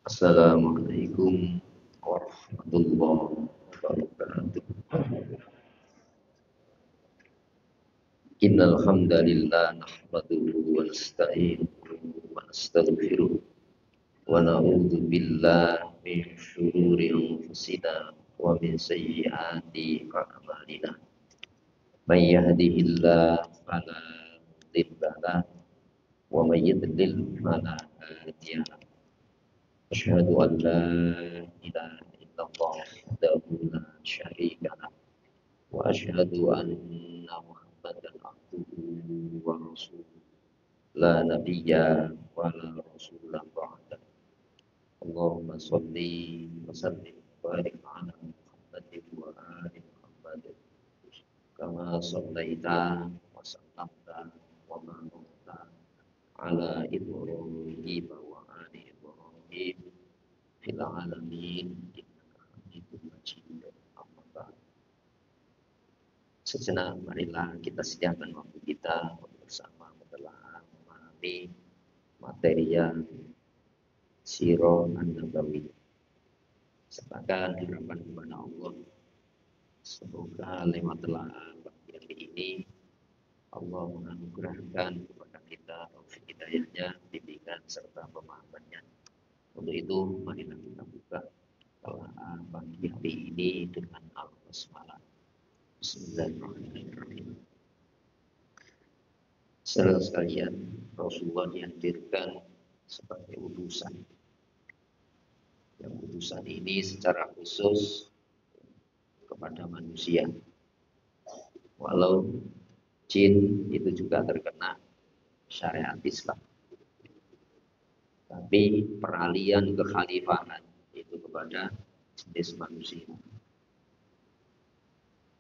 Assalamualaikum warahmatullahi wabarakatuh. Innal hamdalillah nahmaduhu wa nasta'inuhu wa nastaghfiruh wa na'udzu billahi min syururi anfusina wa min sayyiati a'malina. May yahdihillahu fala mudilla lahu wa may yudlil fala hadiya lahu. Asyhadu an la ilaha illallah wahdahu la syarika lah wa asyhadu anna Muhammadan abduhu wa rasuluh la nabiyya wa la rasula ba'da. Allahumma shalli wa sallim wa barik ala Muhammadin wa ali Muhammad kama shallaita wa sallamta wa barakta ala Ibrahim wa ali Ibrahim fil alamin innaka Hamidum Majid. Amma ba'd. Sejenak marilah kita sediakan waktu kita bersama menelaah memahami materi Sirah An-Nabawi. Sertakan harapan kepada Allah, semoga lewat telaah pagi hari ini Allah menganugerahkan kepada kita taufik hidayahnya, bimbingan serta pemahamannya. Untuk itu marilah kita buka telaah pagi hari ini dengan al-basmalah. Bismillahirrahmanirrahim. Saudara sekalian, Rasulullah dihadirkan sebagai utusan. Yang utusan ini secara khusus kepada manusia. Walau jin itu juga terkena syariat Islam. Tapi peralihan kekhalifahan itu kepada jenis manusia.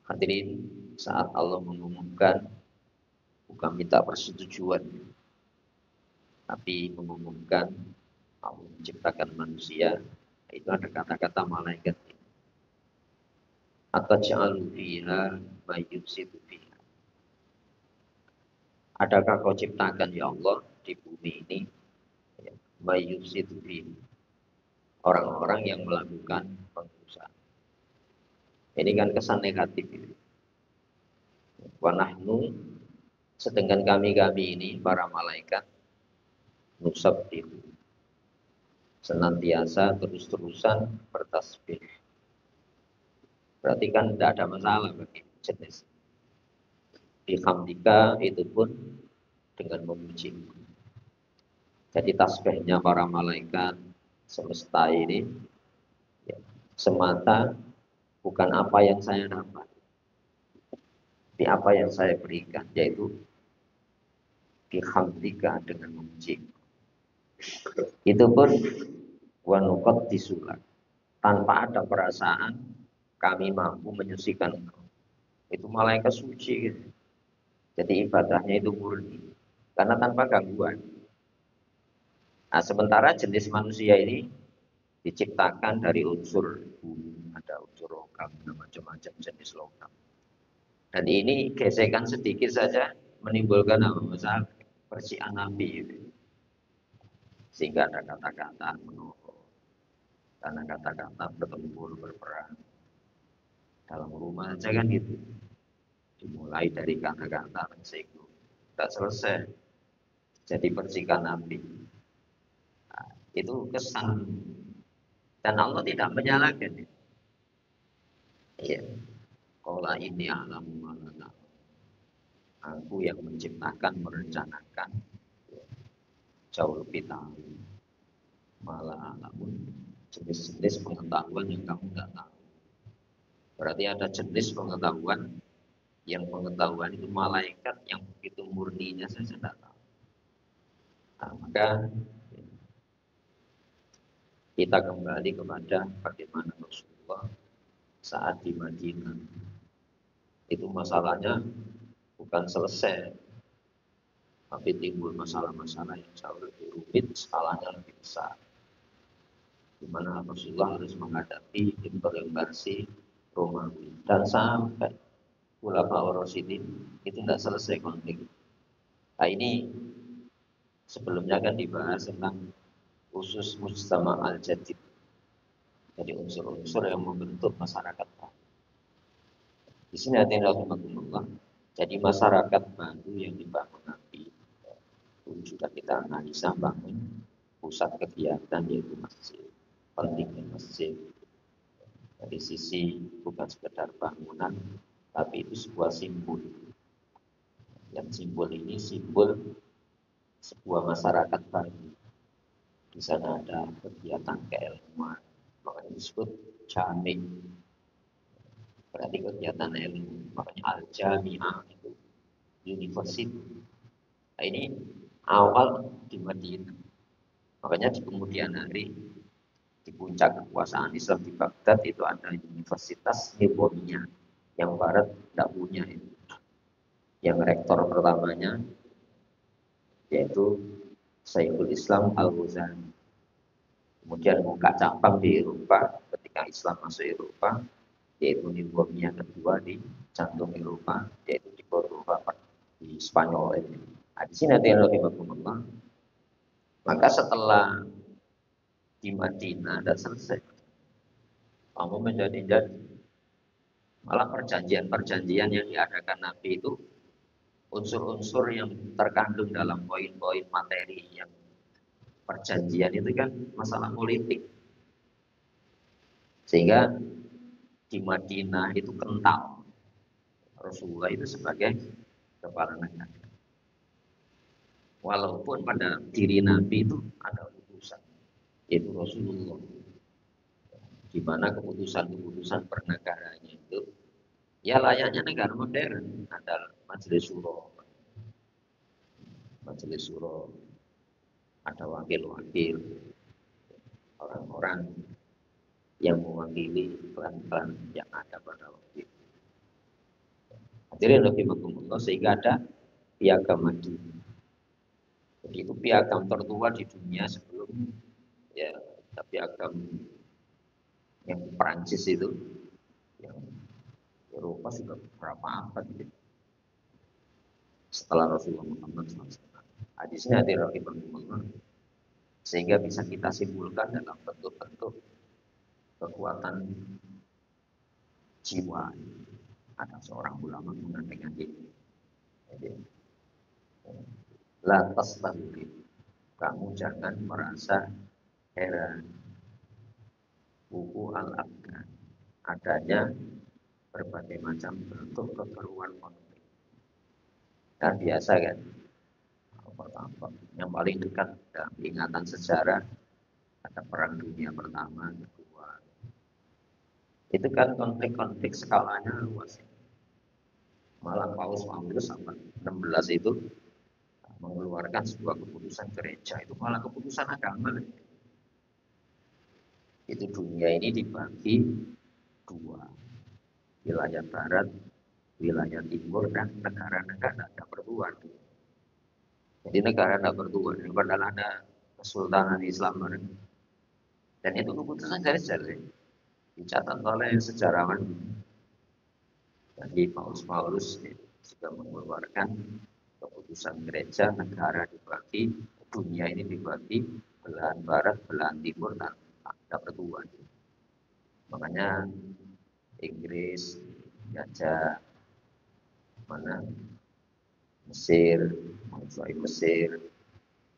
Hadirin, saat Allah mengumumkan bukan minta persetujuan, tapi mengumumkan Allah menciptakan manusia, itu ada kata-kata malaikat. Ataj'alu fiha may yufsidu fiha. Adakah kau ciptakan ya Allah di bumi ini may yufsidu fiha, orang-orang yang melakukan pengrusakan. Ini kan kesan negatif ini. Wa nahnu, sedangkan kami ini para malaikat nusabbihu, senantiasa terus-terusan bertasbih. Berarti kan tidak ada masalah bagi jenis. Bihamdika itu pun dengan memuji. Jadi tasbihnya para malaikat semesta ini ya, semata bukan apa yang saya dapat, tapi apa yang saya berikan, yaitu bihamdika dengan memuji. Itu pun wanuqat disulat, tanpa ada perasaan kami mampu menyucikan engkau. Itu malaikat suci gitu. Jadi ibadahnya itu murni karena tanpa gangguan. Nah, sementara jenis manusia ini diciptakan dari unsur bumi, ada unsur logam, macam-macam jenis logam. Dan ini gesekan sedikit saja menimbulkan masalah percikan api itu. Sehingga ada kata-kata menurut, karena kata-kata bertempur, berperang. Dalam rumah saja kan gitu. Dimulai dari kata-kata tersinggung, tidak selesai jadi percikan api. Nah, itu kesan, dan Allah tidak menyalahkan. Iya, qala inni a'lamu ma la ta'lamun. Aku yang menciptakan, merencanakan, jauh lebih tahu. Malah alamun, jenis-jenis pengetahuan yang kamu tidak tahu. Berarti ada jenis pengetahuan yang pengetahuan itu malaikat yang begitu murninya saya tidak tahu. Nah, maka kita kembali kepada bagaimana Rasulullah saat di Madinah. Itu masalahnya bukan selesai, tapi timbul masalah-masalah yang jauh lebih rumit, skalanya lebih besar. Di mana Rasulullah harus menghadapi invasi Romawi. Dan sampai Khulafaur Rasyidin itu tidak selesai konflik. Nah, ini sebelumnya kan dibahas tentang khusus mujtama al-jadid. Jadi unsur-unsur yang membentuk masyarakat baru. Di sini hati rahimahumullah. Jadi masyarakat baru yang dibangun Nabi itu juga kita analisa bangun pusat kegiatan yaitu masjid. Pentingnya masjid dari sisi bukan sekedar bangunan, tapi itu sebuah simbol. Yang simbol ini simbol sebuah masyarakat baru. Di sana ada kegiatan keilmuan, makanya disebut jami. Berarti kegiatan ilmu, makanya al-jami'ah itu university. Nah, ini awal di Madinah. Makanya di kemudian hari di puncak kekuasaan Islam di Baghdad itu ada Universitas Nizamiyah yang Barat tidak punya itu. Yang rektor pertamanya yaitu Syekhul Islam Al-Ghazali. Kemudian buka cabang di Eropa ketika Islam masuk Eropa, yaitu Nizamiyah kedua di jantung Eropa, yaitu di Cordoba di Spanyol ini. Nah, di sini ada yang maka setelah di Madinah dan selesai, kamu menjadi jadi. Malah perjanjian-perjanjian yang diadakan Nabi itu unsur-unsur yang terkandung dalam poin-poin materi yang perjanjian itu kan masalah politik. Sehingga di Madinah itu kental Rasulullah itu sebagai kepala negara. Walaupun pada diri Nabi itu ada utusan, yaitu Rasulullah. Di mana keputusan-keputusan pernegaranya itu ya layaknya negara modern, ada majelis syuro, ada wakil-wakil, orang-orang yang mewakili klan-klan yang ada pada waktu itu. Hadirin rahimakumullah, sehingga ada piagam Madinah. Jadi itu piagam tertua di dunia sebelum ya piagam yang Perancis itu, yang Eropa sudah berapa abad gitu. Setelah Rasulullah Muhammad SAW. Hadisnya hadirin rahimakumullah, sehingga bisa kita simpulkan dalam bentuk-bentuk kekuatan jiwa. Ada seorang ulama mengatakan ini, jadi la tastabir, kamu jangan merasa heran. Buku al-abdan, adanya berbagai macam bentuk keperluan konflik. Dan biasa kan, apa-apa. Yang paling dekat dalam ingatan sejarah ada Perang Dunia Pertama, Kedua. Itu kan konflik-konflik skalanya luas. Malah Paus abad 16 itu mengeluarkan sebuah keputusan gereja, itu malah keputusan agama. Itu dunia ini dibagi dua, wilayah barat, wilayah timur, dan negara-negara tidak bertuan. Jadi negara tidak bertuan, padahal ada Kesultanan Islam. Dan itu keputusan gereja dicatat oleh sejarawan. Jadi Paulus juga mengeluarkan keputusan gereja, negara dibagi, dunia ini dibagi belahan barat, belahan timur, dan ada berdua. Makanya Inggris jajah mana Mesir, menguasai Mesir,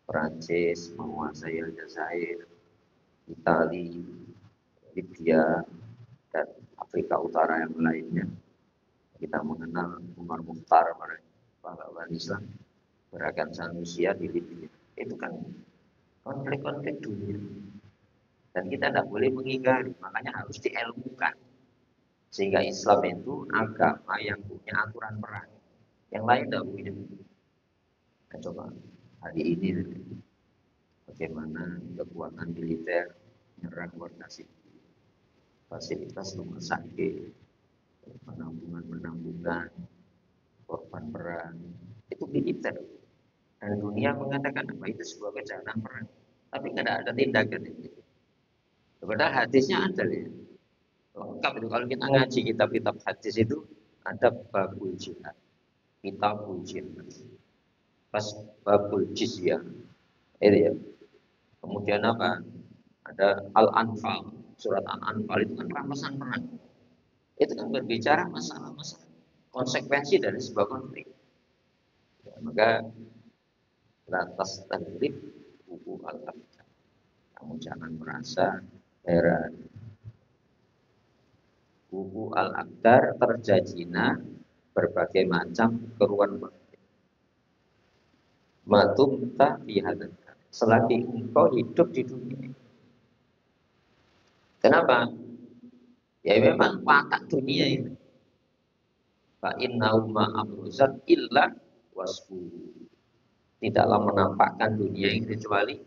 Perancis menguasai Aljazair, Italia, Libya, dan Afrika Utara yang lainnya. Kita mengenal Umar Mukhtar, pahlawan Islam, Gerakan Sanusia di Libya. Itu kan konflik-konflik dunia. Dan kita tidak boleh mengingkari, makanya harus diilmukan. Sehingga Islam itu agama yang punya aturan perang. Yang lain tidak punya. Nah, coba hari ini bagaimana kekuatan militer menyerang warga sipil, fasilitas rumah sakit, penampungan, korban perang, itu militer. Dan dunia mengatakan apa itu sebuah kejahatan perang. Tapi tidak ada tindakan itu. Padahal hadisnya ada ya. Lengkap itu kalau kita ngaji kitab-kitab hadis itu ada babul jihad, kitabul jihad, pas babul jizyah, itu ya. Kemudian apa? Ada Al-Anfal, surat Al-Anfal itu kan rampasan perang. Itu kan berbicara masalah-masalah konsekuensi dari sebuah konflik. Ya, maka lantas tadrib buku al-abtar. Kamu jangan merasa heran. Buku al-abtar terjadinya berbagai macam keruan matum tak bihadan. Selagi engkau hidup di dunia. Kenapa? Ya memang watak dunia ini. Fa innahu ma amruzat illa wasfu. Tidaklah menampakkan dunia ini kecuali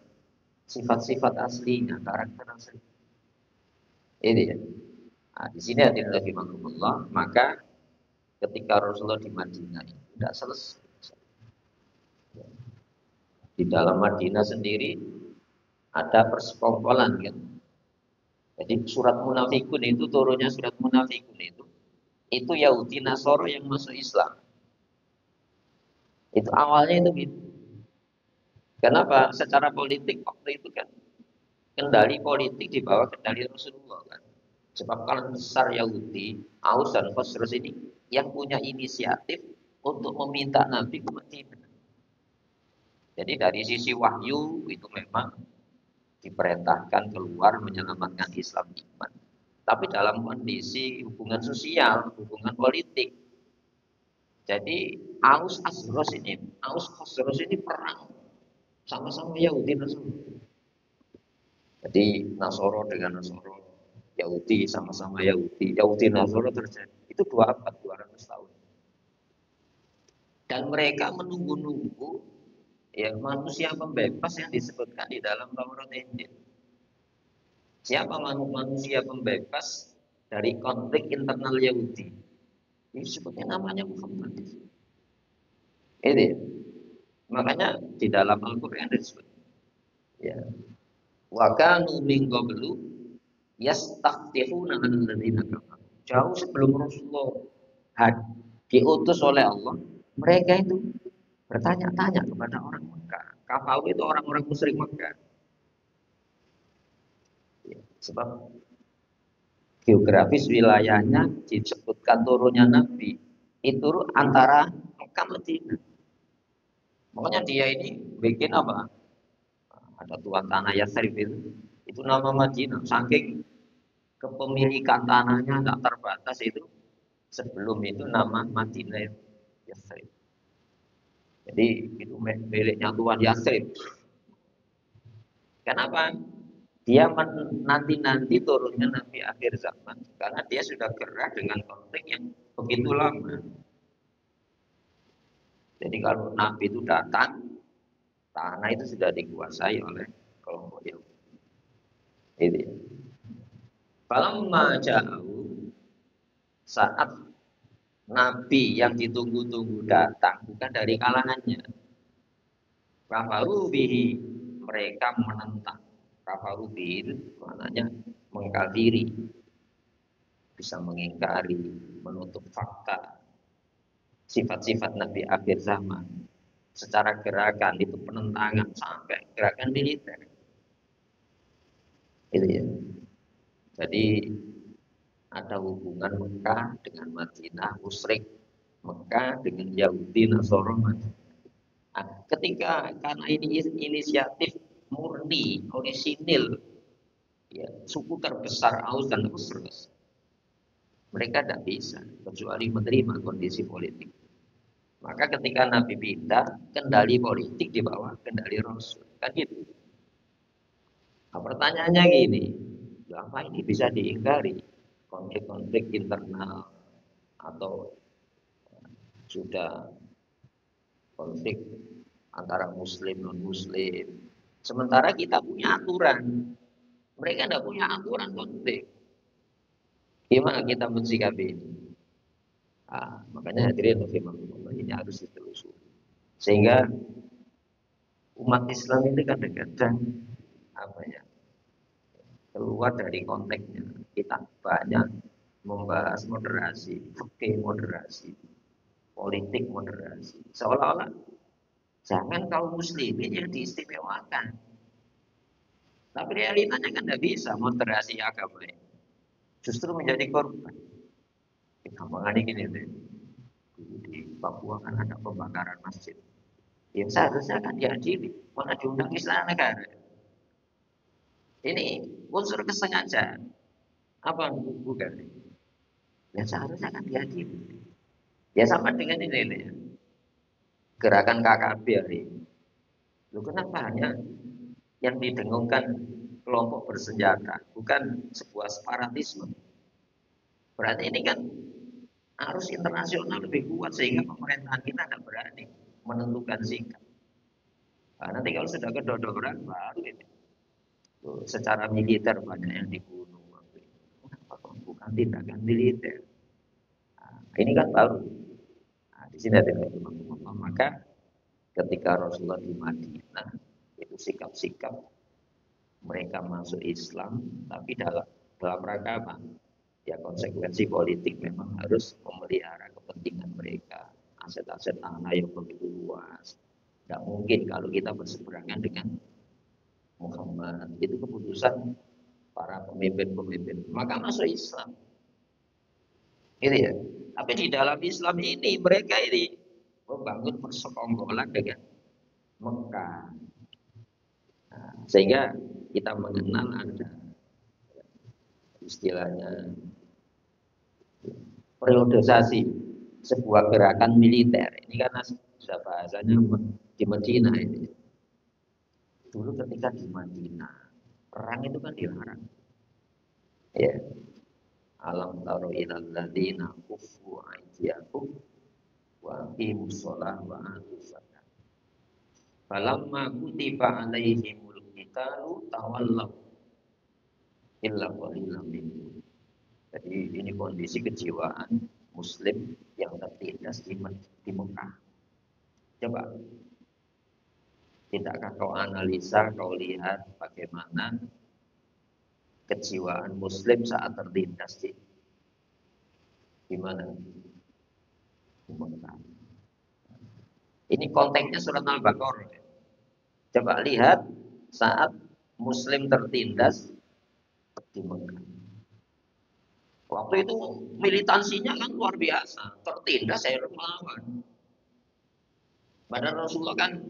sifat-sifat aslinya, karakter asli. Ini ya. Nah, di sini hadirin rahimakumullah, maka ketika Rasulullah di Madinah itu tidak selesai. Di dalam Madinah sendiri ada persekongkolan kan. Jadi surat Munafikun itu turunnya surat Munafikun itu Yahudi Nasoro yang masuk Islam. Itu awalnya itu gitu. Kenapa? Secara politik waktu itu kan kendali politik di bawah kendali Rasulullah kan. Sebab kalau besar Yahudi, Aus dan Khosrus ini yang punya inisiatif untuk meminta Nabi ke Madinah. Jadi dari sisi wahyu itu memang diperintahkan keluar menyelamatkan Islam iman. Tapi dalam kondisi hubungan sosial, hubungan politik. Jadi Aus Khosrus ini perang sama-sama Yahudi Nasoro. Jadi Nasoro dengan Nasoro, Yahudi sama-sama Yahudi, Yahudi Nasoro terjadi. Itu 2 abad, 200 tahun. Dan mereka menunggu-nunggu ya manusia pembebas yang disebutkan di dalam Taurat Injil. Siapa manusia pembebas dari konflik internal Yahudi? Ini sebutnya namanya Muhammad. Ini makanya di dalam Al-Qur'an disebut ya wa kanu min qablu yastaftihuna 'alal ladzina kafaru. Jauh sebelum Rasulullah diutus oleh Allah, mereka itu bertanya-tanya kepada orang Mekah. Kafir itu orang-orang musyrik Mekah. Ya, sebab geografis wilayahnya disebutkan turunnya Nabi itu antara Mekah Madinah. Makanya dia ini bikin apa? Ada tuan tanah Yathrib itu nama Madinah. Saking kepemilikan tanahnya nggak terbatas itu sebelum itu nama Madinah Yathrib. Jadi itu miliknya tuan Yathrib. Kenapa? Dia nanti turunnya Nabi akhir zaman karena dia sudah gerah dengan konflik yang begitu lama. Jadi kalau Nabi itu datang, tanah itu sudah dikuasai oleh kelompok Yahudi. Itu ya. Falamma ja'u, saat Nabi yang ditunggu-tunggu datang bukan dari kalangannya. Kafaru bihi, mereka menentang. Kafaru bihi maknanya mengkafiri, bisa mengingkari, menutup fakta, sifat-sifat Nabi akhir zaman. Secara gerakan itu penentangan sampai gerakan militer. Itu ya. Jadi ada hubungan Mekah dengan Madinah, musyrik Mekah dengan Yahudi Nasoro Madinah. Nah, ketika karena ini inisiatif murni, orisinil, ya, suku terbesar Aus dan Khosrus, mereka tidak bisa kecuali menerima kondisi politik. Maka ketika Nabi pindah, kendali politik di bawah kendali Rasul, kan gitu. Nah, pertanyaannya gini, apa ini bisa diingkari? Konflik-konflik internal atau sudah konflik antara muslim non muslim. Sementara kita punya aturan, mereka tidak punya aturan konflik. Gimana kita mensikapi ini? Nah, makanya hadirin rahimakumullah ini harus ditelusuri. Sehingga umat Islam ini kadang-kadang apa ya keluar dari konteksnya. Kita banyak membahas moderasi, fikih moderasi, politik moderasi. Seolah-olah jangan kaum muslimin yang diistimewakan. Tapi realitanya kan tidak bisa moderasi agama ini. Justru menjadi korban. Gampangan ini deh. Di Papua kan ada pembakaran masjid. Yang seharusnya kan diadili, mana diundang istana negara. Ini unsur kesengajaan. Apa bukan? Ya seharusnya kan diadili. Ya sama dengan ini nih. Gerakan KKB hari ini. Loh, kenapa hanya yang didengungkan kelompok bersenjata, bukan sebuah separatisme? Berarti ini kan harus internasional lebih kuat sehingga pemerintahan kita tidak berani menentukan sikap. Nah, nanti kalau sudah kedodoran baru ini. Secara militer banyak yang dibunuh. Bukan tindakan militer. Nah, ini kan baru. Nah, di sini ada teman-teman. Maka ketika Rasulullah di Madinah itu sikap-sikap mereka masuk Islam, tapi dalam rangka apa? Ya konsekuensi politik memang harus memelihara kepentingan mereka, aset-aset tanah yang begitu luas. Tidak mungkin kalau kita berseberangan dengan Muhammad, itu keputusan para pemimpin-pemimpin. Maka masuk Islam. Gitu ya. Tapi di dalam Islam ini mereka ini membangun persekongkolan dengan Mekah. Nah, sehingga kita mengenal ada istilahnya periodisasi sebuah gerakan militer. Ini karena sudah bahasanya di Madinah ini. Dulu ketika di Madinah perang itu kan dilarang. Ya. Alam taro ilal ladina kufu aidiakum wa aqimus shalah wa atuz zakat. Falamma kutiba alaihimul qitalu tawallaw illa qalilan minhum. Jadi ini kondisi kejiwaan Muslim yang tertindas di Mekah. Coba, tidakkah kau analisa, kau lihat bagaimana kejiwaan Muslim saat tertindas di mana? Di Mekah. Ini konteksnya surat Al-Baqarah. Coba lihat saat Muslim tertindas di Mekah. Waktu itu militansinya kan luar biasa, tertindas saya melawan. Padahal Rasulullah kan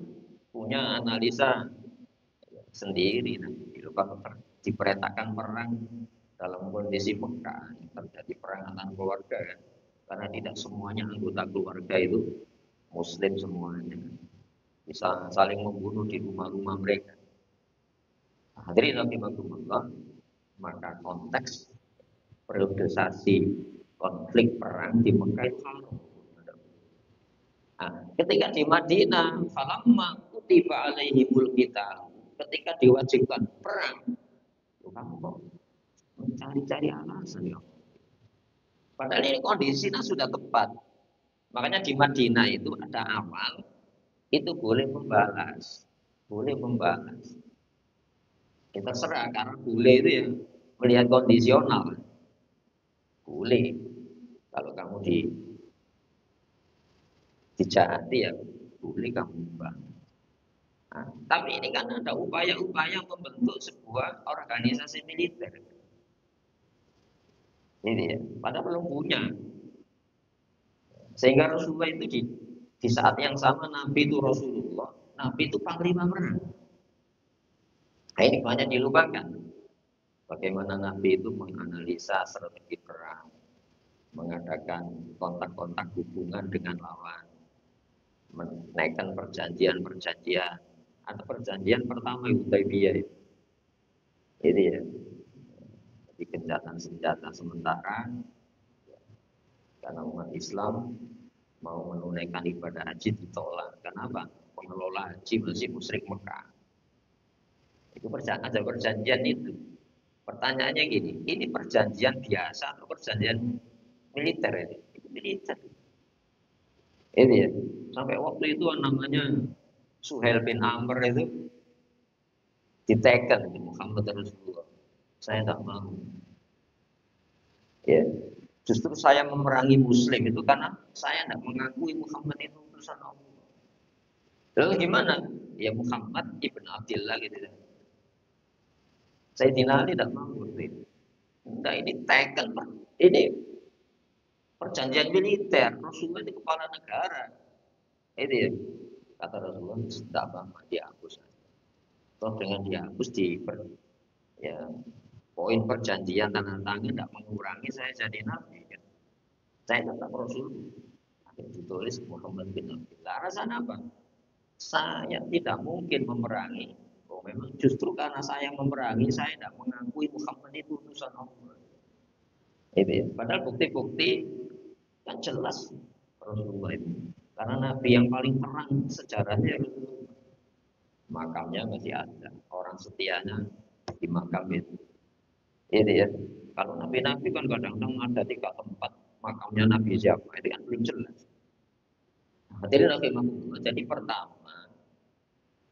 punya analisa sendiri. Kalau diperintahkan perang dalam kondisi Mekah, terjadi perang antar keluarga kan, karena tidak semuanya anggota keluarga itu Muslim semuanya, bisa saling membunuh di rumah-rumah mereka. Hadirin rahimakumullah, maka konteks periodisasi konflik perang di Mekah itu haram. Nah, ketika di Madinah, falamma kutiba alaihimul qital, ketika diwajibkan perang, kamu kok mencari-cari alasan ya? Padahal ini kondisinya sudah tepat. Makanya di Madinah itu ada amal, itu boleh membalas, boleh membalas. Kita serah karena boleh itu ya melihat kondisional. Boleh. Kalau kamu dijahati ya boleh kamu ubah. Nah, tapi ini kan ada upaya-upaya membentuk sebuah organisasi militer. Ini ya, padahal belum punya. Sehingga Rasulullah itu di saat yang sama Nabi itu Rasulullah, Nabi itu panglima perang. Nah, ini banyak dilupakan. Bagaimana Nabi itu menganalisa strategi perang, mengadakan kontak-kontak hubungan dengan lawan, menaikkan perjanjian-perjanjian. Ada perjanjian pertama Hudaybiyah itu. Jadi ya, di gencatan senjata sementara karena umat Islam mau menunaikan ibadah haji ditolak. Kenapa? Pengelola haji masih musyrik Mekah. Itu ada perjanjian itu. Pertanyaannya gini, ini perjanjian biasa atau perjanjian militer ini? Itu militer. Ini ya, sampai waktu itu namanya Suhail bin Amr itu diteken di Muhammad Rasulullah. Saya tidak mau. Ya, justru saya memerangi Muslim itu karena saya tidak mengakui Muhammad itu utusan Allah. Lalu gimana? Ya Muhammad ibn Abdillah gitu. Sayyidina Ali tidak mau seperti itu. Nah, ini teken, Pak. Ini perjanjian militer. Rasulullah ini kepala negara. Itu ya. Kata Rasulullah, tidak apa-apa, dihapus. Toh dengan dihapus ya, poin perjanjian tanda tangan tidak mengurangi saya jadi nabi. Kan? Saya tetap Rasul. Ada ditulis Muhammad bin Abdullah. Alasan apa? Saya tidak mungkin memerangi. Oh, memang justru karena saya memerangi, saya tidak mengakui Muhammad itu utusan Allah. Itu ya. Padahal bukti-bukti kan jelas Rasulullah itu. Karena Nabi yang paling terang sejarahnya Rasulullah. Makamnya masih ada. Orang setianya di makam itu. Itu ya. Kalau Nabi-Nabi kan kadang-kadang ada 3 tempat makamnya Nabi siapa. Itu kan belum jelas. Hadirin rahimahullah. Jadi pertama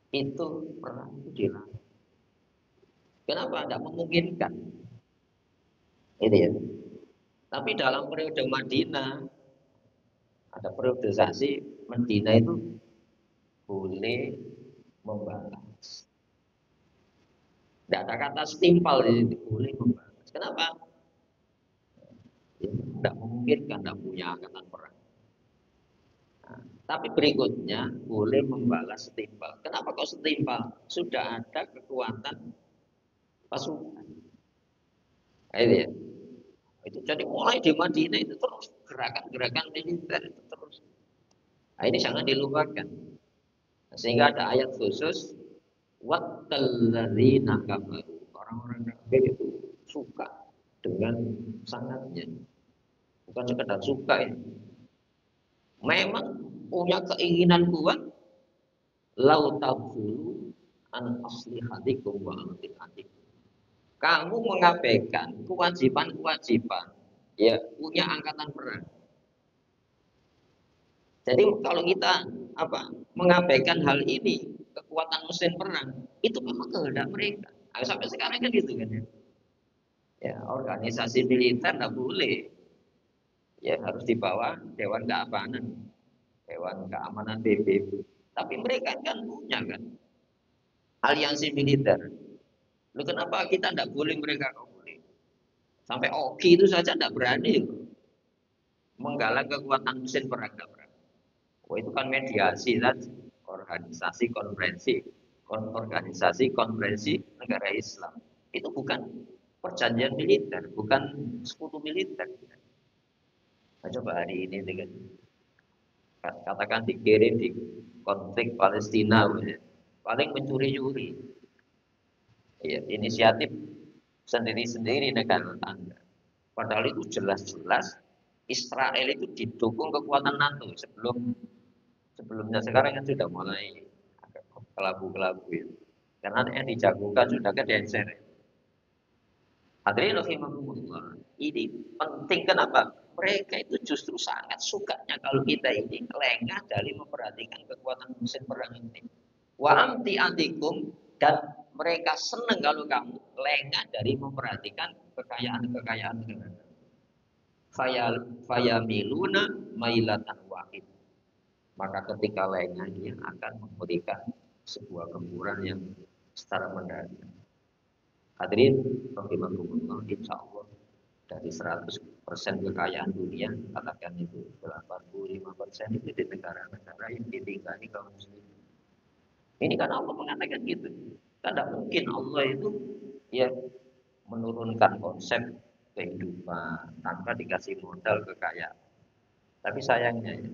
itu perang itu dilarang. Kenapa? Tidak memungkinkan. Itu ya. Tapi dalam periode Madinah ada periodisasi Madinah itu boleh membalas. Tidak ada kata setimpal itu boleh membalas. Kenapa? Ya, tidak memungkinkan, tidak punya angkatan perang. Nah, tapi berikutnya boleh membalas setimpal. Kenapa kok setimpal? Sudah ada kekuatan pasukan. Nah, itu ya. Itu jadi mulai di Madinah itu terus gerakan-gerakan militer itu terus. Nah, ini jangan dilupakan. Sehingga ada ayat khusus wattalladzina kafaru. Orang-orang kafir itu suka dengan sangatnya. Bukan sekedar suka ya. Memang punya keinginan kuat lau tabulu an aslihatikum wa amtihatikum. Kamu mengabaikan kewajiban-kewajiban ya punya angkatan perang. Jadi kalau kita mengabaikan hal ini, kekuatan mesin perang, itu memang kehendak mereka. Nah, sampai sekarang kan gitu kan ya. Ya, organisasi militer tidak boleh. Ya harus di bawah Dewan Keamanan, Dewan Keamanan PBB. Tapi mereka kan punya kan aliansi militer. Lalu kenapa kita tidak boleh, mereka kok boleh? Sampai Oki itu saja tidak berani menggalang kekuatan mesin perang. Oh, itu kan mediasi kan, organisasi konferensi negara Islam. Itu bukan perjanjian militer, bukan sekutu militer. Nah, coba hari ini dengan katakan dikirim di konflik Palestina, paling mencuri-curi. Ya, inisiatif sendiri-sendiri negara tetangga. Padahal itu jelas-jelas Israel itu didukung kekuatan NATO sebelumnya. Sekarang kan sudah mulai kelabu-kelabu itu. Karena yang dijagokan sudah kedenser. Hadirin rahimahumullah. Ini penting, kenapa? Mereka itu justru sangat sukanya kalau kita ini lengah dari memperhatikan kekuatan mesin perang ini. Wa amti antikum, dan mereka senang kalau kamu lengah dari memperhatikan kekayaan-kekayaan negara. Fayamiluna mailatan wahid. Maka ketika lengah dia akan memberikan sebuah gempuran yang secara mendadak. Hadirin rahimahumullah, insya Allah dari 100% kekayaan dunia, katakan itu 85% itu di negara-negara yang ditinggali kaum muslimin. Ini kan Allah mengatakan gitu. Kan tidak mungkin Allah itu ya menurunkan konsep kehidupan tanpa dikasih modal kekayaan. Tapi sayangnya ya,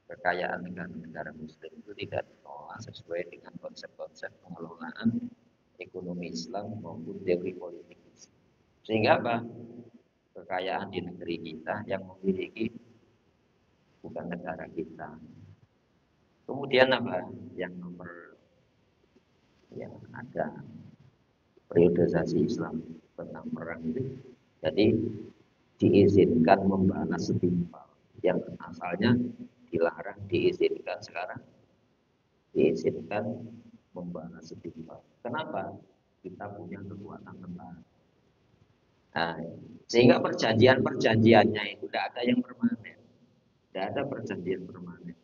kekayaan negara-negara muslim itu tidak dikelola sesuai dengan konsep-konsep pengelolaan ekonomi Islam maupun teori politik Islam. Sehingga apa? Kekayaan di negeri kita yang memiliki bukan negara kita. Kemudian apa? Yang nomor yang ada periodisasi Islam tentang perang itu. Jadi diizinkan membalas setimpal yang asalnya dilarang, diizinkan sekarang diizinkan membalas setimpal. Kenapa? Kita punya kekuatan tentara. Nah, sehingga perjanjian-perjanjiannya itu tidak ada yang permanen. Tidak ada perjanjian permanen.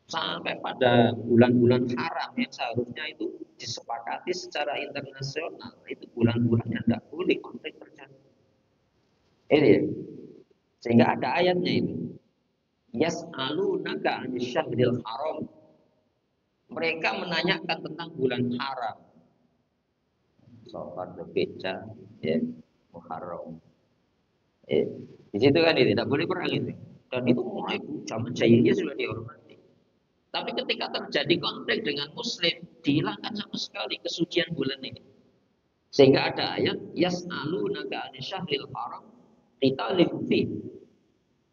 sampai pada bulan-bulan haram yang seharusnya itu disepakati secara internasional, itu bulan-bulan yang tidak boleh konflik terjadi. Ini ya. Sehingga ada ayatnya itu. Yas'alunaka 'anil syahril haram. Mereka menanyakan tentang bulan haram. Safar, Dzulhijjah, ya, Muharram. Di situ kan itu tidak boleh perang itu. Dan itu mulai zaman jahiliyah sudah dihormati. Tapi ketika terjadi konflik dengan Muslim, dihilangkan sama sekali kesucian bulan ini. Sehingga ada ayat yas'alunaka 'anil syahril haram qitalin fi.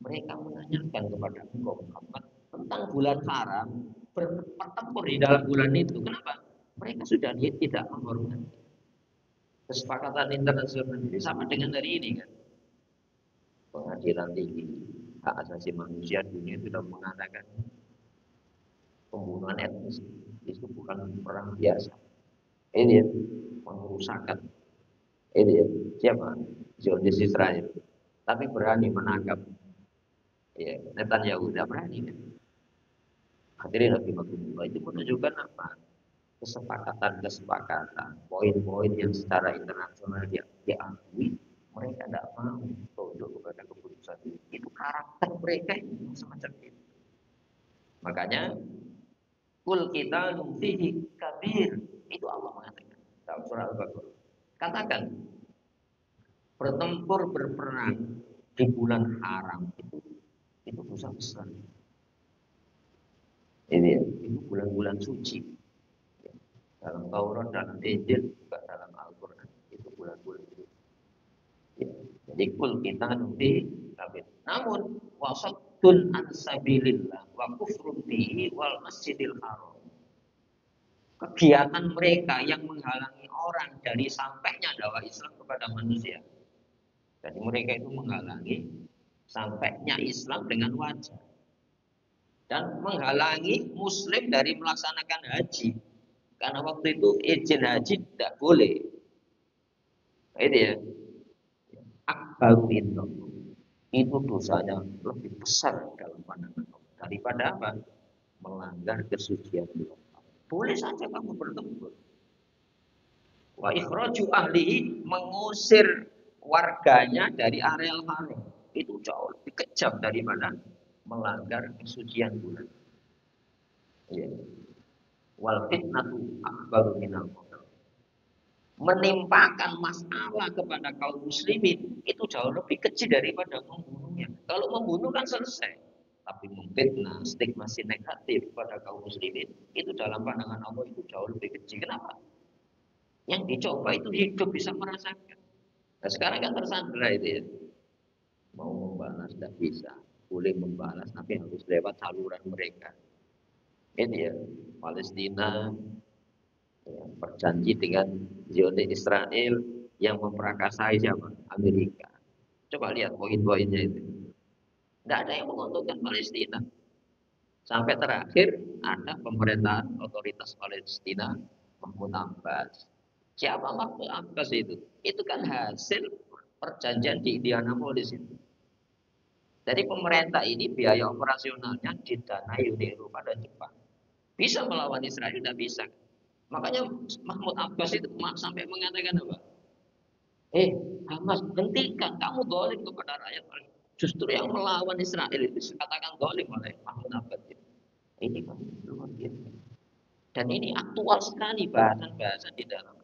Mereka menanyakan kepada engkau Muhammad tentang bulan haram, bertempur di dalam bulan itu. Kenapa? Mereka sudah tidak menghormati kesepakatan internasional ini, sama dengan hari ini kan. Pengadilan tinggi hak asasi manusia dunia sudah mengatakan pembunuhan etnis itu bukan perang biasa. Ini ya, pengerusakan. Ini ya, siapa? Zionis Israel. Tapi berani menangkap. Ya, Netanyahu tidak berani kan. Hadirin rahimahumullah, itu menunjukkan apa? Kesepakatan, poin-poin yang secara internasional diakui, mereka tidak mau tunduk kepada keputusan itu. Itu karakter mereka yang semacam itu. Makanya kul kita fihi kabir, itu Allah mengatakan dalam surah Al-Baqarah. Katakan bertempur berperang di bulan haram itu dosa besar. Ini itu bulan-bulan suci. Dalam Taurat, dalam Injil, juga dalam Al-Quran. Itu bulan-bulan itu. Ya. Jadi kul kita nanti kabir. Namun wasaddun an sabilillah wa kufrun bihi wal masjidil haram. Kegiatan mereka yang menghalangi orang dari sampainya dakwah Islam kepada manusia. Jadi mereka itu menghalangi sampainya Islam dengan wajah. Dan menghalangi Muslim dari melaksanakan haji. Karena waktu itu izin haji tidak boleh. Nah, itu ya. Akbar itu dosanya lebih besar dalam pandangan Allah daripada apa? Melanggar kesucian bulan. Boleh saja kamu bertempur. Wa ikhraju ahlihi, mengusir warganya dari areal haram. Itu jauh lebih kejam daripada melanggar kesucian bulan. Ya. Wal fitnatu akbaru minal qatl. Menimpakan masalah kepada kaum muslimin itu jauh lebih kecil daripada membunuhnya. Kalau membunuh kan selesai. Tapi memfitnah, stigmasi negatif pada kaum muslimin itu dalam pandangan Allah itu jauh lebih kecil. Kenapa? Yang dicoba itu hidup bisa merasakan. Nah, sekarang kan tersandra itu ya. Mau membalas tidak bisa. Boleh membalas tapi harus lewat saluran mereka. Ini ya, Palestina ya, berjanji dengan Zionis Israel yang memperakasai siapa? Amerika. Coba lihat poin-poinnya itu. Tidak ada yang menguntungkan Palestina. Sampai terakhir ada pemerintahan otoritas Palestina Mahmud Abbas. Siapa Mahmud Abbas itu? Itu kan hasil perjanjian di Indianapolis itu. Jadi pemerintah ini biaya operasionalnya didanai Uni Eropa dan Jepang. Bisa melawan Israel, tidak bisa. Makanya Mahmud Abbas itu sampai mengatakan apa? Hamas, hentikan, kamu dolim kepada rakyat. Justru yang melawan Israel itu dikatakan dolim oleh Mahmud Abbas. Ini kan luar biasa. Dan ini aktual sekali bahasan-bahasan di dalam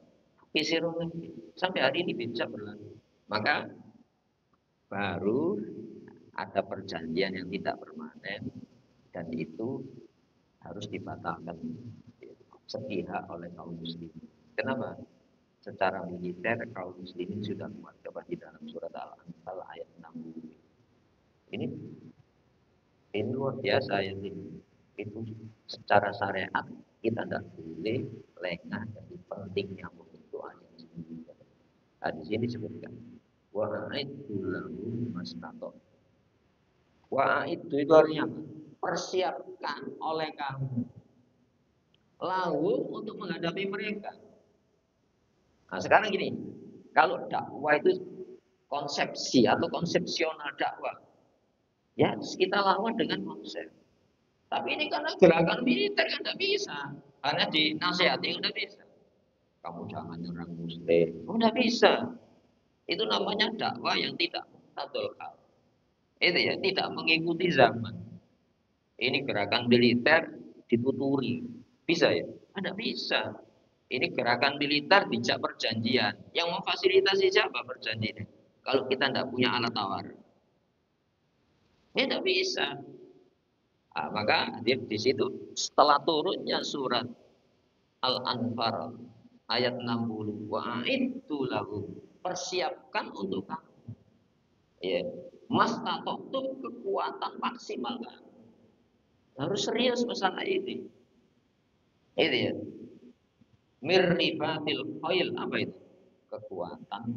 Kisirun sampai hari ini bisa berlaku. Maka baru ada perjanjian yang tidak permanen dan itu harus dibatalkan sepihak oleh kaum muslimin. Kenapa? Secara militer kaum muslimin sudah kuat. Coba di dalam surat Al-Anfal ayat 60. Ini luar biasa ayat ini. Itu secara syariat kita tidak boleh lengah dari pentingnya doa yang sendiri. Nah, di sini disebutkan wa'aitu lahu mastato. Itu artinya apa? Persiapkan oleh kamu lalu untuk menghadapi mereka. Nah sekarang gini, kalau dakwah itu konsepsi atau konsepsional dakwah, ya kita lawan dengan konsep. Tapi ini karena gerakan militer kan tidak bisa. Hanya dinasihati tidak bisa. Kamu jangan nyerang muslim. Oh, tidak bisa. Itu namanya dakwah yang tidak muktadul hal. Itu ya, tidak mengikuti zaman. Ini gerakan militer dituturi. Bisa ya? Tidak bisa. Ini gerakan militer dijak perjanjian. Yang memfasilitasi siapa perjanjian? Kalau kita tidak punya alat tawar. Ya tidak bisa. Nah, maka di situ setelah turunnya surat Al-Anfal ayat 60, wa itu lahu, persiapkan untuk kamu. Ya, mas tuh kekuatan maksimal kan. Harus serius masalah ini. Itu ya. Mirribatil khail, apa itu? Kekuatan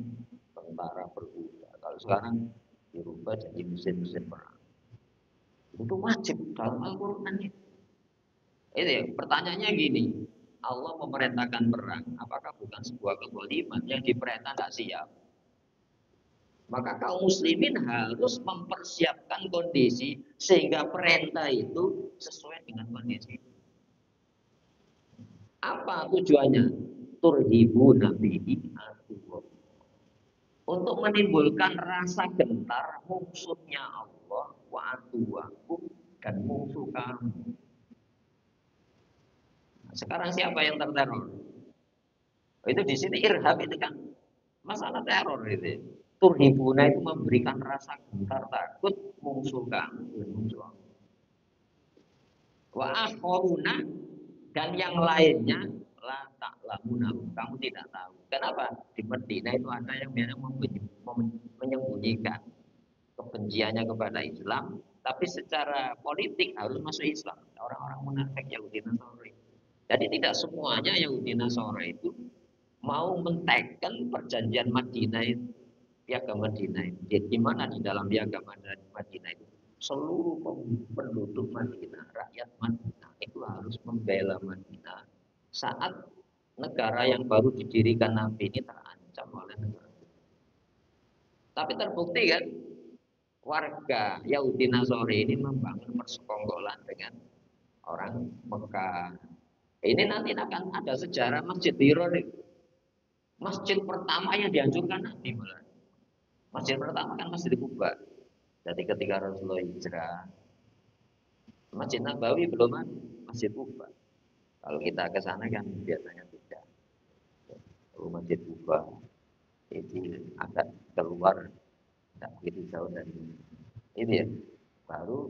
tentara berkuda. Kalau sekarang dirubah jadi mesin-mesin perang. Itu wajib dalam Al-Qur'an itu. Itu ya, pertanyaannya gini, Allah memerintahkan perang, apakah bukan sebuah kezaliman yang diperintah tidak siap? Maka kaum muslimin harus mempersiapkan kondisi sehingga perintah itu sesuai dengan kondisi. Apa tujuannya? Turhibu nabihi aduwwah. Untuk menimbulkan rasa gentar musuhnya Allah wa aduwwakum dan musuh kamu. Sekarang siapa yang terteror? Itu di sini irhab itu kan masalah teror itu. Turhibuna itu memberikan rasa gentar takut musuh kamu dan musuh. Wa akhoruna dan yang lainnya la ta'lamuna, kamu tidak tahu. Kenapa? Di Medina itu ada yang menyembunyikan kebenciannya kepada Islam, tapi secara politik harus masuk Islam. Orang-orang munafik Yahudi Nasrani. Jadi tidak semuanya Yahudi Nasrani itu mau menteken perjanjian Madinah itu, piagam Madinah itu. Jadi di mana di dalam piagam Madinah itu seluruh penduduk Madinah, rakyat Madinah itu harus membela Madinah saat negara yang baru didirikan Nabi ini terancam oleh negara. Tapi terbukti kan warga Yahudi Nasrani ini membangun persekongkolan dengan orang Mekah. Ini nanti akan ada sejarah Masjid Hira. Masjid pertama yang dihancurkan Nabi malah. Masjid pertama kan Masjid Kuba. Jadi ketika Rasulullah hijrah, Masjid Nabawi belum ada, Masjid Kuba. Kalau kita ke sana kan biasanya tidak. Masjid Kuba itu agak keluar, tidak begitu jauh dari ini ya. Baru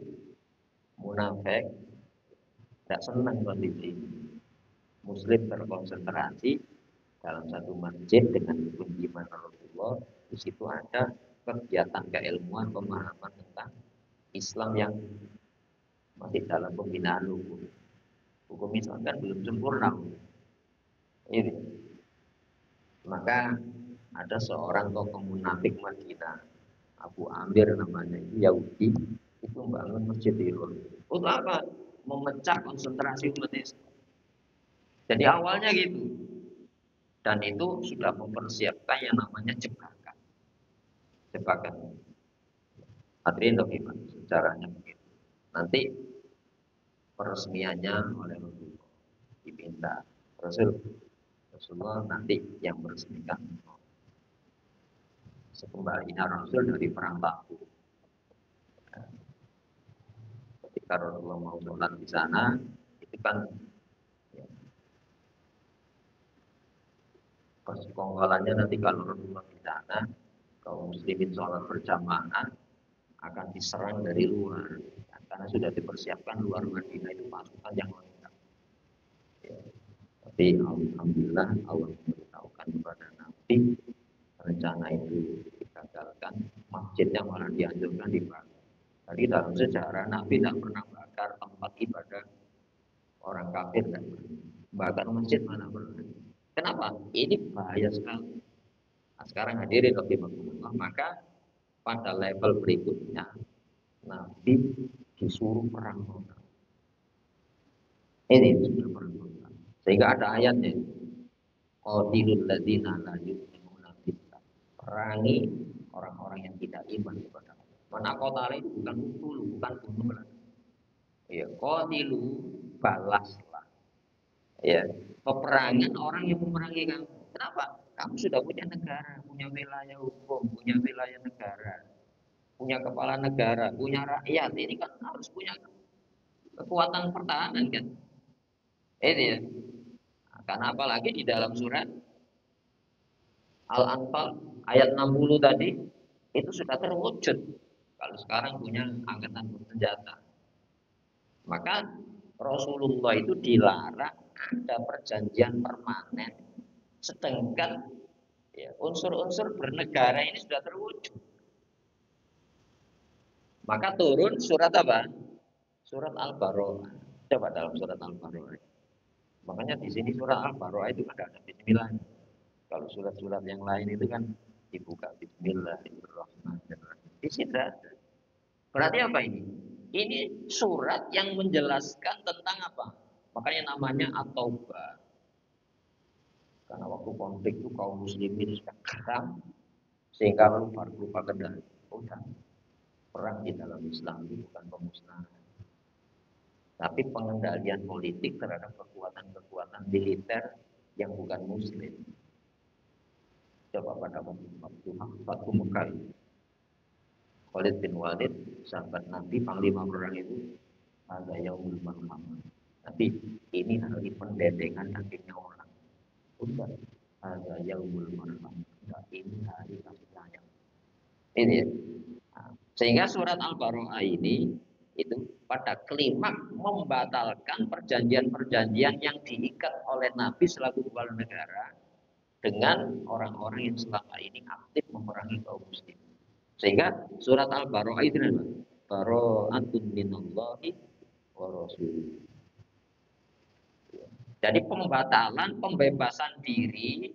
munafik tidak senang kondisi Muslim terkonsentrasi dalam satu masjid dengan kunjungan Rasulullah. Di situ ada kegiatan keilmuan pemahaman tentang Islam yang masih dalam pembinaan hukum. Hukum Islam kan belum sempurna. Ini. Maka ada seorang tokoh munafik Madinah, Abu Amir namanya, itu Yahudi, itu membangun Masjid Hira. Untuk apa? Memecah konsentrasi umat Islam. Jadi awalnya gitu. Dan itu sudah mempersiapkan yang namanya jebakan. Jebakan. Hadirin bagaimana caranya begitu. Nanti peresmiannya oleh Rasulullah diminta Rasulullah nanti yang meresmikan. Sekembalinya Rasul dari perang Tabuk. Ketika Rasulullah mau sholat di sana, itu kan ya, persekongkolannya nanti kalau Rasulullah di sana, kaum muslimin sholat berjamaah akan diserang dari luar, karena sudah dipersiapkan luar Madinah itu pasukan yang lengkap. Ya. Tapi alhamdulillah Allah memberitahukan kepada Nabi rencana itu digagalkan, masjidnya malah dianjurkan dibakar. Jadi dalam sejarah Nabi tidak pernah bakar tempat ibadah orang kafir dan bakar masjid mana pernah. Kenapa? Ini bahaya sekali. Nah, sekarang hadirin Allah, maka pada level berikutnya Nabi disuruh perang total. Ini sudah perang total. Sehingga ada ayatnya, qatilul ladzina la yu'minuna billah. Perangi orang-orang yang tidak iman kepada Allah. Mana kotale itu bukan bunuh, bukan bunuh. Ya, qatilu, balaslah. Ya, peperangan orang yang memerangi kamu. Kenapa? Kamu sudah punya negara, punya wilayah hukum, punya wilayah negara, punya kepala negara, punya rakyat. Ini kan harus punya kekuatan pertahanan kan. Itu ya. Nah, karena apalagi di dalam surat Al-Anfal ayat 60 tadi itu sudah terwujud. Kalau sekarang punya angkatan bersenjata, maka Rasulullah itu dilarang ada perjanjian permanen, sedangkan ya, unsur-unsur bernegara ini sudah terwujud. Maka turun surat apa? Surat Al-Baqarah. Coba dalam surat Al-Baqarah. Makanya di sini surat Al-Baqarah itu ada bismillah. Kalau surat-surat yang lain itu kan dibuka bismillahirrahmanirrahim. Di sini ada. Berarti apa ini? Ini surat yang menjelaskan tentang apa? Makanya namanya At-Taubah. Karena waktu konflik itu kaum muslimin sudah geram sehingga lupa kendali. Udah, perang di dalam Islam itu bukan pemusnahan, tapi pengendalian politik terhadap kekuatan-kekuatan militer yang bukan muslim. Coba pada waktu Mekah, Khalid bin Walid, sahabat Nabi, panglima perang itu ada yaumul malhamah. Tapi ini hari pendedengan akhirnya orang. Bukan ada yaumul malhamah. Ini hari kasih sayang. Ini ya. Sehingga surat Al-Baqarah ini itu pada klimaks membatalkan perjanjian-perjanjian yang diikat oleh Nabi selaku kepala negara dengan orang-orang yang selama ini aktif memerangi kaum muslim. Sehingga surat Al-Baqarah itu adalah bara'atun minallahi wa rasul. Jadi pembatalan, pembebasan diri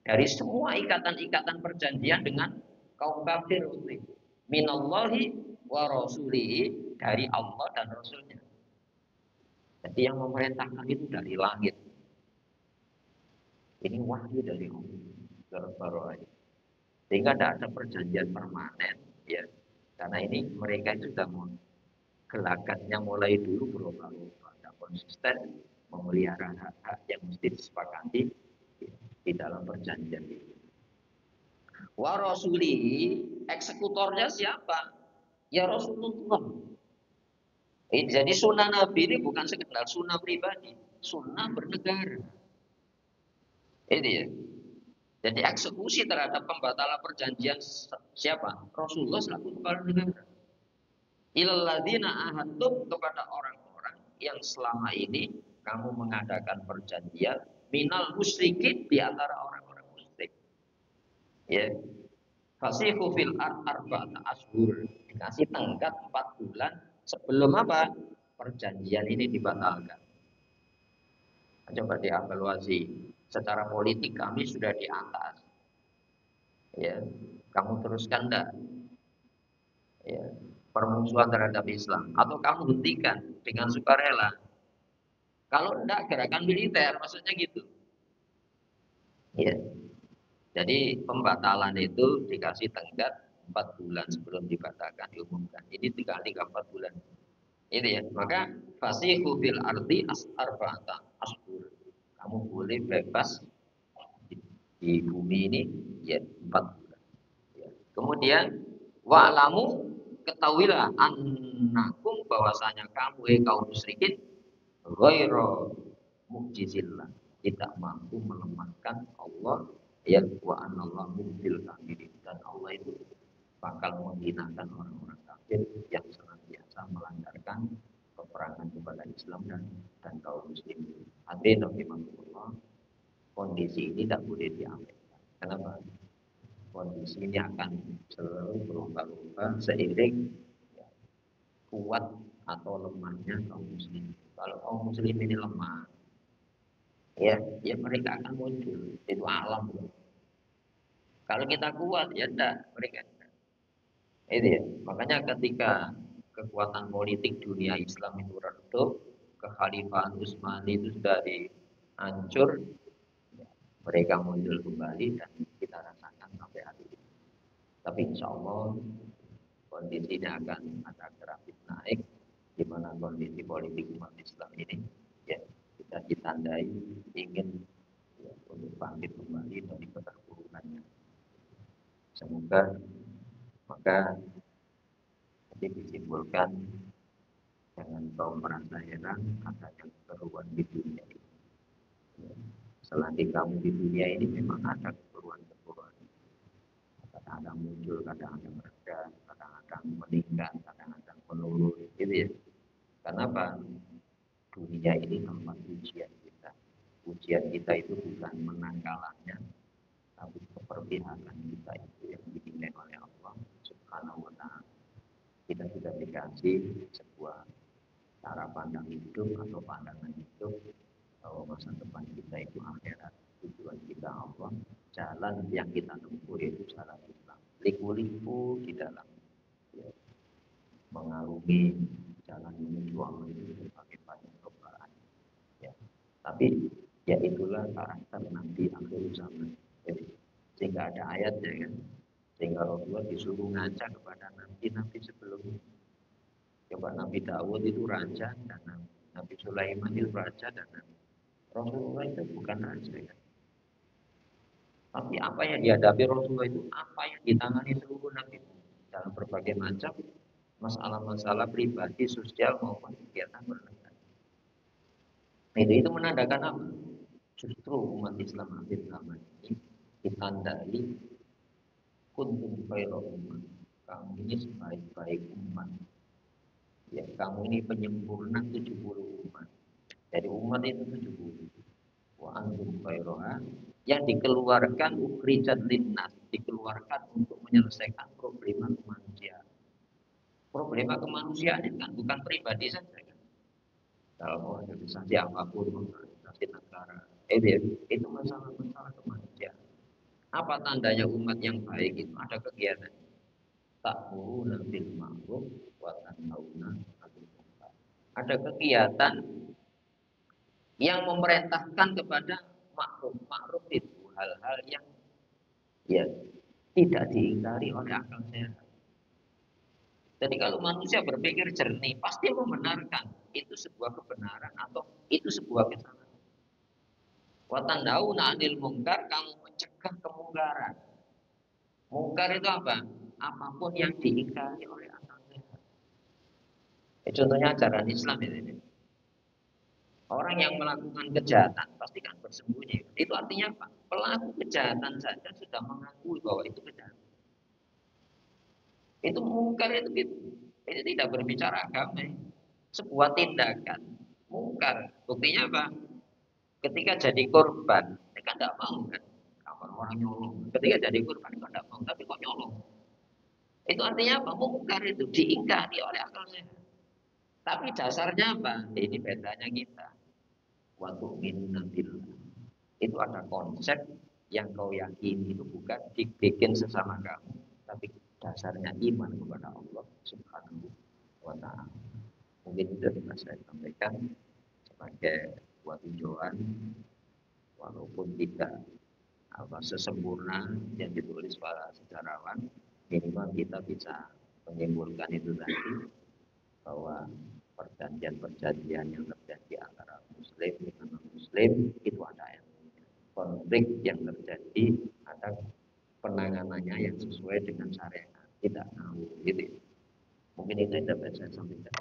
dari semua ikatan-ikatan perjanjian dengan kaum kafir itu. Minallahi wa rasulihi, dari Allah dan Rasulnya. Jadi yang memerintahkan itu dari langit. Ini wahyu dari Allah. Baru aja. Sehingga tidak ada perjanjian permanen, ya. Karena ini mereka itu sudah gelagatnya mulai dulu berubah-ubah, tidak konsisten memelihara hak-hak yang mesti disepakati di dalam perjanjian itu. Wa rasulihi, eksekutornya siapa? Ya Rasulullah. Jadi sunnah Nabi ini bukan sekedar sunnah pribadi, sunnah bernegara. Ini ya. Jadi eksekusi terhadap pembatalan perjanjian siapa? Rasulullah selaku kepala negara. Illadzina ahadtum, kepada orang-orang yang selama ini kamu mengadakan perjanjian minal musyrikin, di antara orang-orang musyrik. Ya. Fasihu fil arba'ata ashur, dikasih tenggat 4 bulan sebelum apa? Perjanjian ini dibatalkan. Coba dievaluasi. Secara politik kami sudah di atas. Ya, kamu teruskan enggak? Ya, permusuhan terhadap Islam, atau kamu hentikan dengan sukarela? Kalau enggak, gerakan militer, maksudnya gitu. Ya. Jadi pembatalan itu dikasih tenggat 4 bulan sebelum dibatalkan, diumumkan. Ini 3 4 bulan. Ini ya. Maka fasihu fil ardi arba'ata ashur. Kamu boleh bebas di bumi ini ya 4 bulan. Ya. Kemudian wa'lamu, ketahuilah annakum, bahwasanya kamu kaum musyrikin ghairu mu'jizillah, tidak mampu melemahkan Allah, ya, wa anallahu bil kafirin, dan Allah itu bakal menghinakan orang-orang kafir yang senantiasa melancarkan peperangan kepada Islam dan kaum muslimin. Hadirin rahimakumullah, kondisi ini tidak boleh diabaikan. Kenapa? Kondisi ini akan selalu berubah-ubah seiring ya, kuat atau lemahnya kaum muslim. Kalau kaum muslim ini lemah, ya mereka akan muncul, itu alam. Kalau kita kuat, ya enggak, mereka enggak. Itu ya. Makanya ketika kekuatan politik dunia Islam itu redup, kekhalifahan Utsmani itu sudah dihancur, ya, mereka muncul kembali dan kita rasakan sampai hari ini. Tapi insya Allah kondisinya akan ada grafik naik, di bagaimana kondisi politik umat Islam ini, ya kita ditandai ingin ya, untuk bangkit kembali dari keterpurukannya. Semoga maka jadi disimpulkan jangan kau merasa heran adanya keperluan di dunia ini. Selagi kamu di dunia ini memang ada keperluan-keperluan. Kadang-kadang muncul, kadang-kadang mereda, kadang-kadang meningkat, kadang-kadang menurun, gitu ya. Kenapa? Dunia ini tempat ujian kita. Ujian kita itu bukan menang kalahnya, tapi keperpihakan kita itu yang dinilai oleh Allah Subhanahu wa Ta'ala. Kita sudah dikasih sebuah cara pandang hidup atau pandangan hidup bahwa masa depan kita itu akhirat, tujuan kita Allah, jalan yang kita tempuh itu jalan Islam. Liku-liku di dalam ya, mengarungi jalan menuju Allah itu berbagai banyak cobaan. Ya. Tapi ya itulah karakter nanti akhir zaman. Jadi, sehingga ada ayatnya kan, sehingga Rasulullah disuruh ngajak kepada nabi-nabi sebelumnya. Coba Nabi Daud itu raja dan Nabi Sulaiman itu raja dan Rasulullah itu bukan raja kan. Tapi apa yang dihadapi Rasulullah itu apa yang ditangani seluruh nabi dalam berbagai macam masalah-masalah pribadi, sosial maupun kegiatan bernegara. Itu menandakan apa? Justru umat Islam akhir zaman ini ditandai kuntum khairu ummah. Kamu ini sebaik-baik umat. Ya, kamu ini penyempurna 70 umat. Jadi umat itu 70. Wa antum khairuha yang dikeluarkan ukhrijat linnas, dikeluarkan untuk menyelesaikan problema kemanusiaan. Problema kemanusiaan itu kan bukan pribadi saja kan. Kalau organisasi apapun, organisasi negara, itu masalah-masalah kemanusiaan. Apa tandanya umat yang baik itu ada kegiatan ta'muruna bil ma'ruf wa tanhauna 'anil munkar. Ada kegiatan yang memerintahkan kepada makruf. Makruf itu hal-hal yang ya tidak diingkari oleh akal sehat. Jadi kalau manusia berpikir jernih, pasti membenarkan itu sebuah kebenaran atau itu sebuah kesalahan. Wa tanhauna 'anil munkar, kamu mencegah kemungkaran. Mungkar itu apa? Apapun yang diingkari oleh akal sehat. Contohnya ajaran Islam ini. Orang yang melakukan kejahatan pasti kan bersembunyi. Itu artinya apa? Pelaku kejahatan saja sudah mengakui bahwa itu kejahatan. Itu mungkar itu gitu. Itu tidak berbicara agama. Sebuah tindakan mungkar. Buktinya apa? Ketika jadi korban, mereka tidak mau kan? Kapan orang nyolong. Ketika jadi korban, mereka tidak mau. Tapi kok nyolong? Itu artinya apa? Mungkar itu diingkari oleh akal sehat. Tapi dasarnya apa? Ini bedanya kita. Waktu minuna billah. Itu ada konsep yang kau yakini itu bukan dibikin sesama kamu, tapi dasarnya iman kepada Allah Subhanahu wa Ta'ala. Mungkin itu yang saya sampaikan sebagai buat tinjauan, walaupun tidak sesempurna yang ditulis para sejarawan, minimal kita bisa menyimpulkan itu tadi bahwa perjanjian-perjanjian yang terjadi antara Muslim dengan non-Muslim itu ada yang konflik yang terjadi, ada penanganannya yang sesuai dengan syariat. Tidak tahu gitu. Mungkin itu yang dapat saya sampaikan.